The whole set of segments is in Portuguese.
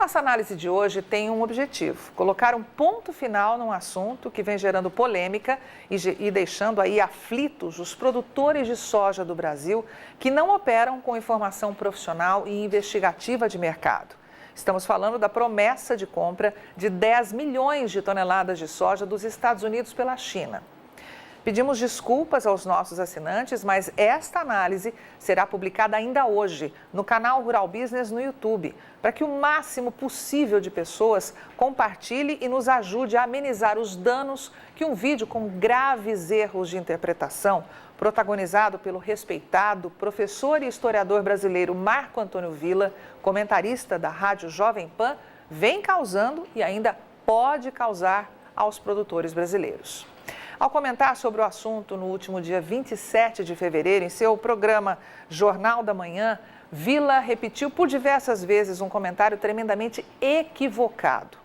Nossa análise de hoje tem um objetivo: colocar um ponto final num assunto que vem gerando polêmica e deixando aí aflitos os produtores de soja do Brasil que não operam com informação profissional e investigativa de mercado. Estamos falando da promessa de compra de 10 milhões de toneladas de soja dos Estados Unidos pela China. Pedimos desculpas aos nossos assinantes, mas esta análise será publicada ainda hoje no canal Rural Business no YouTube, para que o máximo possível de pessoas compartilhe e nos ajude a amenizar os danos que um vídeo com graves erros de interpretação, protagonizado pelo respeitado professor e historiador brasileiro Marco Antônio Villa, comentarista da Rádio Jovem Pan, vem causando e ainda pode causar aos produtores brasileiros. Ao comentar sobre o assunto no último dia 27 de fevereiro, em seu programa Jornal da Manhã, Villa repetiu por diversas vezes um comentário tremendamente equivocado.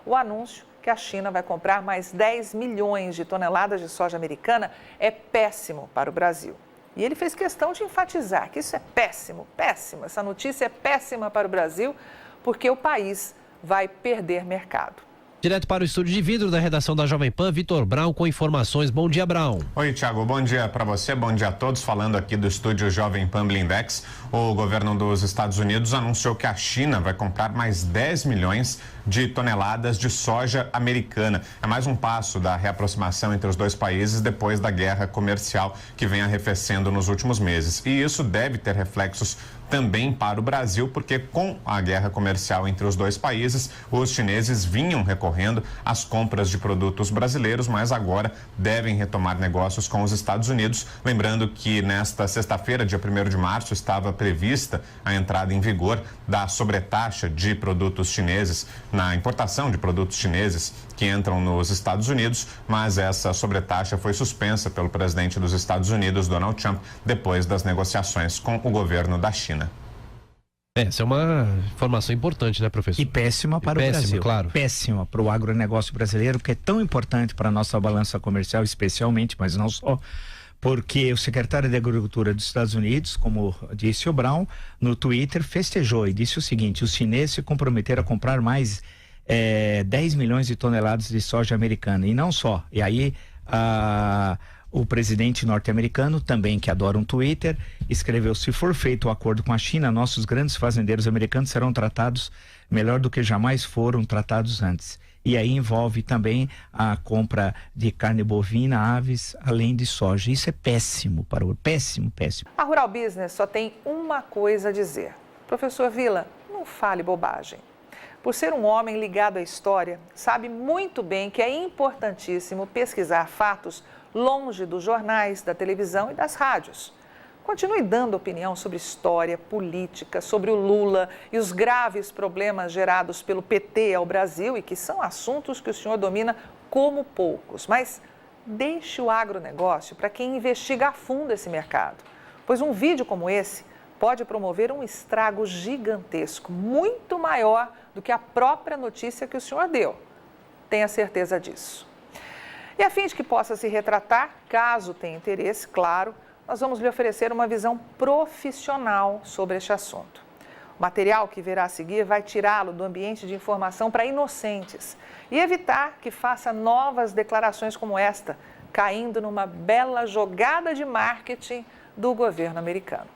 O anúncio que a China vai comprar mais 10 milhões de toneladas de soja americana é péssimo para o Brasil. E ele fez questão de enfatizar que isso é péssimo, péssimo. Essa notícia é péssima para o Brasil porque o país vai perder mercado. Direto para o estúdio de vidro da redação da Jovem Pan, Vitor Brown com informações. Bom dia, Brown. Oi, Thiago. Bom dia para você, bom dia a todos. Falando aqui do estúdio Jovem Pan Blindex, o governo dos Estados Unidos anunciou que a China vai comprar mais 10 milhões de toneladas de soja americana. É mais um passo da reaproximação entre os dois países depois da guerra comercial que vem arrefecendo nos últimos meses. E isso deve ter reflexos também para o Brasil, porque com a guerra comercial entre os dois países, os chineses vinham recorrendo às compras de produtos brasileiros, mas agora devem retomar negócios com os Estados Unidos. Lembrando que nesta sexta-feira, dia 1º de março, estava prevista a entrada em vigor da sobretaxa de produtos chineses, na importação de produtos chineses que entram nos Estados Unidos, mas essa sobretaxa foi suspensa pelo presidente dos Estados Unidos, Donald Trump, depois das negociações com o governo da China. Essa é uma informação importante, né, professor? E péssima para o Brasil. Claro. Péssima para o agronegócio brasileiro, que é tão importante para a nossa balança comercial, especialmente, mas não só, porque o secretário de Agricultura dos Estados Unidos, como disse o Brown, no Twitter festejou e disse o seguinte: os chineses se comprometeram a comprar mais 10 milhões de toneladas de soja americana. E não só. E aí o presidente norte-americano, também que adora um Twitter, escreveu: se for feito o acordo com a China, nossos grandes fazendeiros americanos serão tratados melhor do que jamais foram tratados antes. E aí envolve também a compra de carne bovina, aves, além de soja. Isso é péssimo para o péssimo. A Rural Business só tem uma coisa a dizer: professor Villa, não fale bobagem. Por ser um homem ligado à história, sabe muito bem que é importantíssimo pesquisar fatos longe dos jornais, da televisão e das rádios. Continue dando opinião sobre história, política, sobre o Lula e os graves problemas gerados pelo PT ao Brasil e que são assuntos que o senhor domina como poucos. Mas deixe o agronegócio para quem investiga a fundo esse mercado, pois um vídeo como esse pode promover um estrago gigantesco, muito maior do que a própria notícia que o senhor deu. Tenha certeza disso. E a fim de que possa se retratar, caso tenha interesse, claro, nós vamos lhe oferecer uma visão profissional sobre este assunto. O material que verá a seguir vai tirá-lo do ambiente de informação para inocentes e evitar que faça novas declarações como esta, caindo numa bela jogada de marketing do governo americano.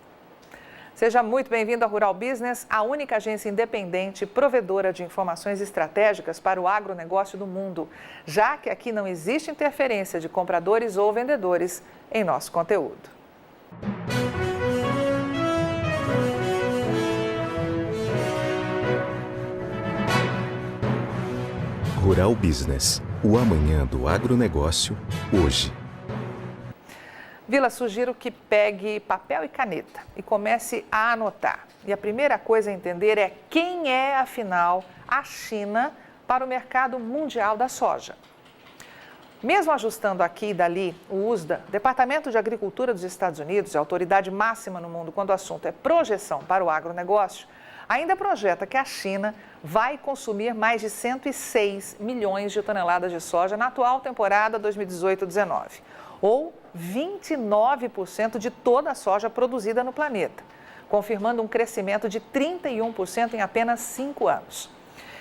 Seja muito bem-vindo à Rural Business, a única agência independente provedora de informações estratégicas para o agronegócio do mundo, já que aqui não existe interferência de compradores ou vendedores em nosso conteúdo. Rural Business, o amanhã do agronegócio, hoje. Villa, sugiro que pegue papel e caneta e comece a anotar. E a primeira coisa a entender é quem é, afinal, a China para o mercado mundial da soja. Mesmo ajustando aqui e dali, o USDA, Departamento de Agricultura dos Estados Unidos, a autoridade máxima no mundo quando o assunto é projeção para o agronegócio, ainda projeta que a China vai consumir mais de 106 milhões de toneladas de soja na atual temporada 2018-19, ou 29% de toda a soja produzida no planeta, confirmando um crescimento de 31% em apenas 5 anos.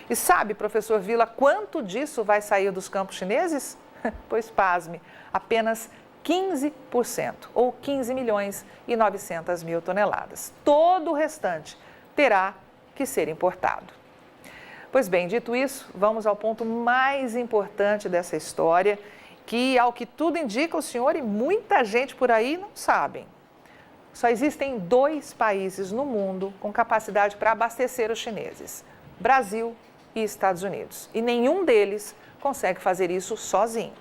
E sabe, professor Vila, quanto disso vai sair dos campos chineses? Pois pasme, apenas 15%, ou 15 milhões e 900 mil toneladas. Todo o restante terá que ser importado. Pois bem, dito isso, vamos ao ponto mais importante dessa história, que, ao que tudo indica, o senhor e muita gente por aí não sabem. Só existem 2 países no mundo com capacidade para abastecer os chineses: Brasil e Estados Unidos. E nenhum deles consegue fazer isso sozinho.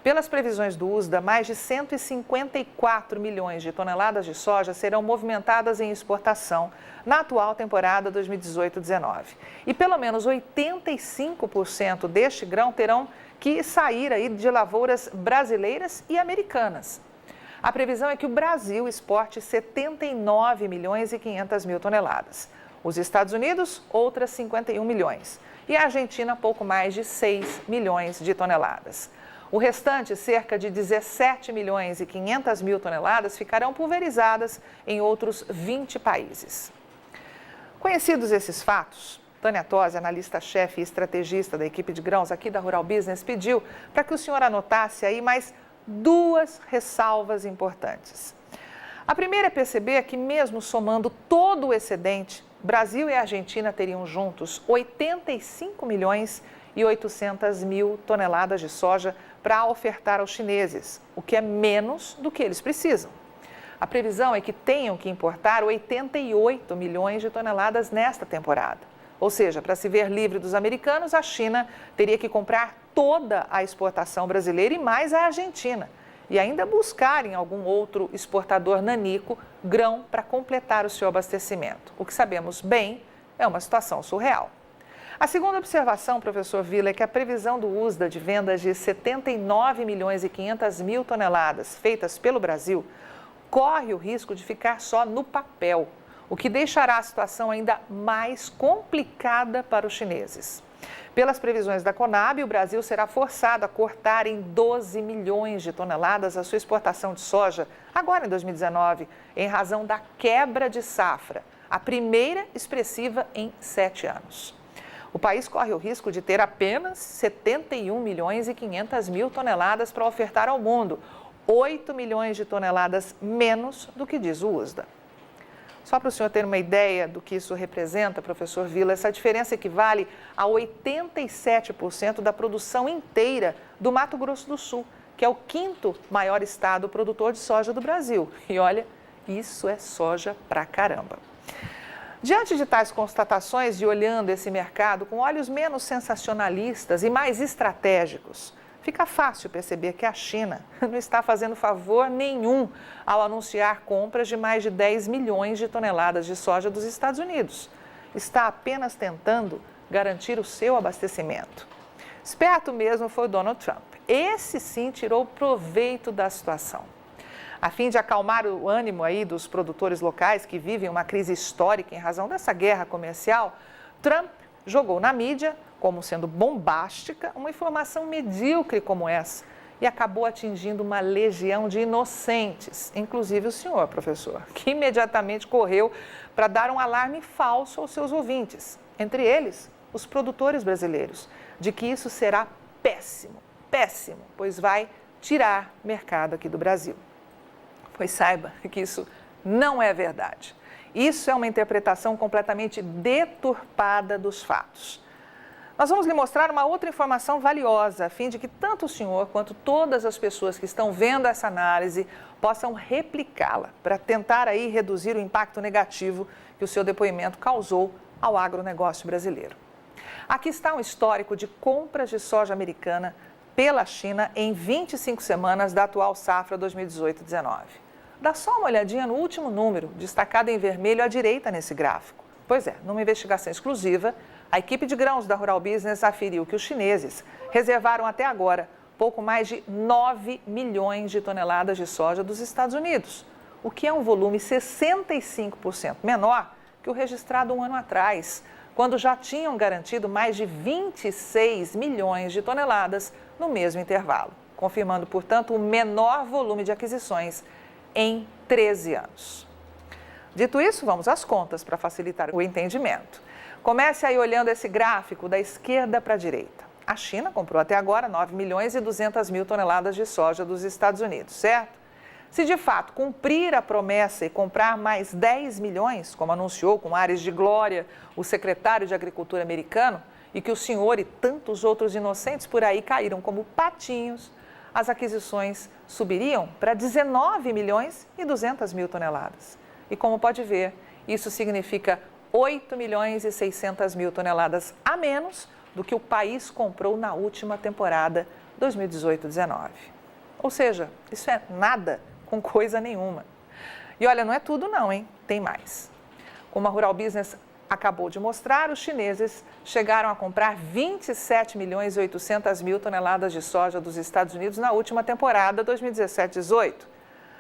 Pelas previsões do USDA, mais de 154 milhões de toneladas de soja serão movimentadas em exportação na atual temporada 2018-19. E pelo menos 85% deste grão terão que sair aí de lavouras brasileiras e americanas. A previsão é que o Brasil exporte 79 milhões e 500 mil toneladas. Os Estados Unidos, outras 51 milhões. E a Argentina, pouco mais de 6 milhões de toneladas. O restante, cerca de 17 milhões e 500 mil toneladas, ficarão pulverizadas em outros 20 países. Conhecidos esses fatos, Tânia Tosi, analista-chefe e estrategista da equipe de grãos aqui da Rural Business, pediu para que o senhor anotasse aí mais 2 ressalvas importantes. A primeira é perceber que, mesmo somando todo o excedente, Brasil e Argentina teriam juntos 85 milhões e 800 mil toneladas de soja para ofertar aos chineses, o que é menos do que eles precisam. A previsão é que tenham que importar 88 milhões de toneladas nesta temporada. Ou seja, para se ver livre dos americanos, a China teria que comprar toda a exportação brasileira e mais a Argentina. E ainda buscar em algum outro exportador nanico grão para completar o seu abastecimento. O que sabemos bem é uma situação surreal. A segunda observação, professor Vila, é que a previsão do USDA de vendas de 79 milhões e 500 mil toneladas feitas pelo Brasil corre o risco de ficar só no papel, o que deixará a situação ainda mais complicada para os chineses. Pelas previsões da Conab, o Brasil será forçado a cortar em 12 milhões de toneladas a sua exportação de soja, agora em 2019, em razão da quebra de safra, a primeira expressiva em 7 anos. O país corre o risco de ter apenas 71 milhões e 500 mil toneladas para ofertar ao mundo, 8 milhões de toneladas menos do que diz o USDA. Só para o senhor ter uma ideia do que isso representa, professor Vila, essa diferença equivale a 87% da produção inteira do Mato Grosso do Sul, que é o 5º maior estado produtor de soja do Brasil. E olha, isso é soja pra caramba. Diante de tais constatações e olhando esse mercado com olhos menos sensacionalistas e mais estratégicos, fica fácil perceber que a China não está fazendo favor nenhum ao anunciar compras de mais de 10 milhões de toneladas de soja dos Estados Unidos. Está apenas tentando garantir o seu abastecimento. Esperto mesmo foi o Donald Trump. Esse sim tirou proveito da situação. A fim de acalmar o ânimo aí dos produtores locais que vivem uma crise histórica em razão dessa guerra comercial, Trump jogou na mídia, como sendo bombástica, uma informação medíocre como essa e acabou atingindo uma legião de inocentes, inclusive o senhor, professor, que imediatamente correu para dar um alarme falso aos seus ouvintes, entre eles os produtores brasileiros, de que isso será péssimo, pois vai tirar mercado aqui do Brasil. Pois saiba que isso não é verdade. Isso é uma interpretação completamente deturpada dos fatos. Nós vamos lhe mostrar uma outra informação valiosa, a fim de que tanto o senhor quanto todas as pessoas que estão vendo essa análise possam replicá-la para tentar aí reduzir o impacto negativo que o seu depoimento causou ao agronegócio brasileiro. Aqui está um histórico de compras de soja americana pela China em 25 semanas da atual safra 2018-19. Dá só uma olhadinha no último número, destacado em vermelho à direita nesse gráfico. Pois é, numa investigação exclusiva, a equipe de grãos da Rural Business aferiu que os chineses reservaram até agora pouco mais de 9 milhões de toneladas de soja dos Estados Unidos, o que é um volume 65% menor que o registrado um ano atrás, quando já tinham garantido mais de 26 milhões de toneladas no mesmo intervalo, confirmando, portanto, o menor volume de aquisições em 13 anos. Dito isso, vamos às contas para facilitar o entendimento. Comece aí olhando esse gráfico da esquerda para a direita. A China comprou até agora 9 milhões e 200 mil toneladas de soja dos Estados Unidos, certo? Se de fato cumprir a promessa e comprar mais 10 milhões, como anunciou com ares de glória o secretário de Agricultura americano, e que o senhor e tantos outros inocentes por aí caíram como patinhos, as aquisições subiriam para 19 milhões e 200 mil toneladas. E como pode ver, isso significa 8 milhões e 600 mil toneladas a menos do que o país comprou na última temporada 2018-19. Ou seja, isso é nada com coisa nenhuma. E olha, não é tudo não, hein? Tem mais. Como a Rural Business acabou de mostrar, os chineses chegaram a comprar 27 milhões e 800 mil toneladas de soja dos Estados Unidos na última temporada 2017-18.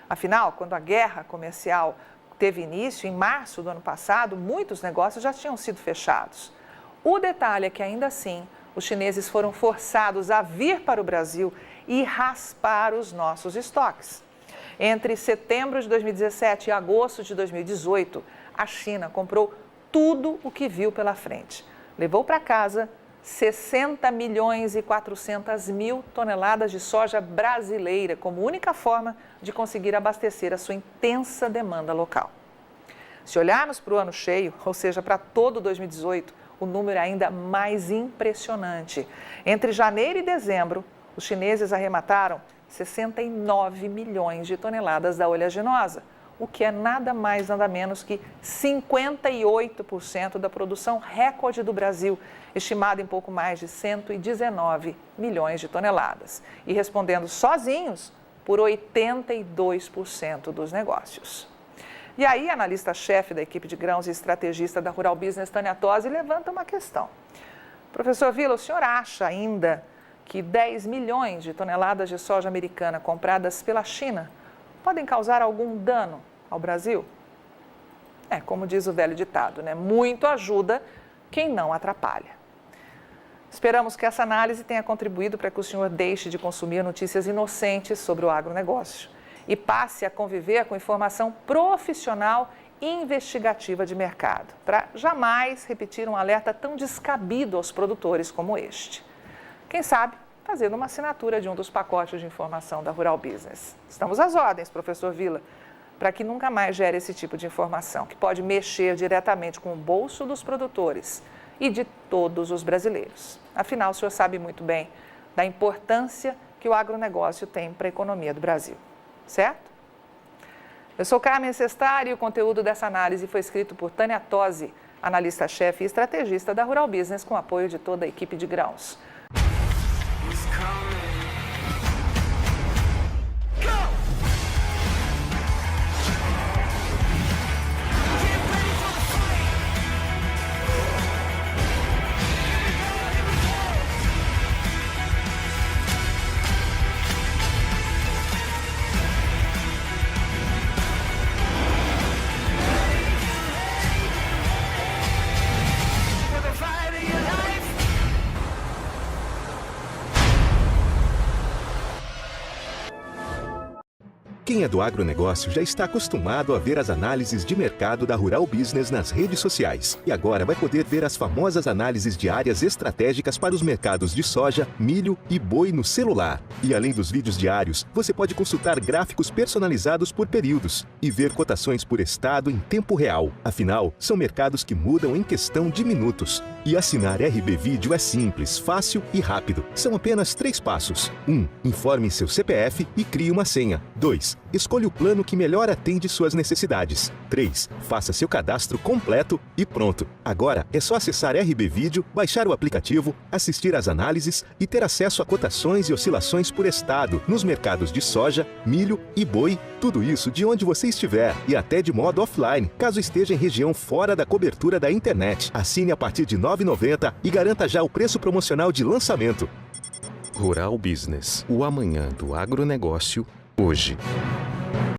Afinal, quando a guerra comercial teve início, em março do ano passado, muitos negócios já tinham sido fechados. O detalhe é que, ainda assim, os chineses foram forçados a vir para o Brasil e raspar os nossos estoques. Entre setembro de 2017 e agosto de 2018, a China comprou tudo o que viu pela frente. Levou para casa 60 milhões e 400 mil toneladas de soja brasileira, como única forma de conseguir abastecer a sua intensa demanda local. Se olharmos para o ano cheio, ou seja, para todo 2018, o número é ainda mais impressionante. Entre janeiro e dezembro, os chineses arremataram 69 milhões de toneladas da oleaginosa, o que é nada mais, nada menos que 58% da produção recorde do Brasil, estimada em pouco mais de 119 milhões de toneladas, e respondendo sozinhos por 82% dos negócios. E aí, a analista-chefe da equipe de grãos e estrategista da Rural Business, Tânia Tosi, levanta uma questão. Professor Villa, o senhor acha ainda que 10 milhões de toneladas de soja americana compradas pela China podem causar algum dano ao Brasil? Como diz o velho ditado, né? Muito ajuda quem não atrapalha. Esperamos que essa análise tenha contribuído para que o senhor deixe de consumir notícias inocentes sobre o agronegócio e passe a conviver com informação profissional e investigativa de mercado, para jamais repetir um alerta tão descabido aos produtores como este. Quem sabe, fazendo uma assinatura de um dos pacotes de informação da Rural Business. Estamos às ordens, professor Villa, para que nunca mais gere esse tipo de informação, que pode mexer diretamente com o bolso dos produtores e de todos os brasileiros. Afinal, o senhor sabe muito bem da importância que o agronegócio tem para a economia do Brasil, certo? Eu sou Carmen Sestari e o conteúdo dessa análise foi escrito por Tânia Tosi, analista-chefe e estrategista da Rural Business, com apoio de toda a equipe de grãos. Quem é do agronegócio já está acostumado a ver as análises de mercado da Rural Business nas redes sociais. E agora vai poder ver as famosas análises de áreas estratégicas para os mercados de soja, milho e boi no celular. E além dos vídeos diários, você pode consultar gráficos personalizados por períodos e ver cotações por estado em tempo real. Afinal, são mercados que mudam em questão de minutos. E assinar RB Vídeo é simples, fácil e rápido. São apenas 3 passos. 1. Informe seu CPF e crie uma senha. 2. Escolha o plano que melhor atende suas necessidades. 3. Faça seu cadastro completo e pronto. Agora é só acessar RB Vídeo, baixar o aplicativo, assistir às análises e ter acesso a cotações e oscilações por estado nos mercados de soja, milho e boi. Tudo isso de onde você estiver e até de modo offline, caso esteja em região fora da cobertura da internet. Assine a partir de R$ 9,90 e garanta já o preço promocional de lançamento. Rural Business, o amanhã do agronegócio, hoje.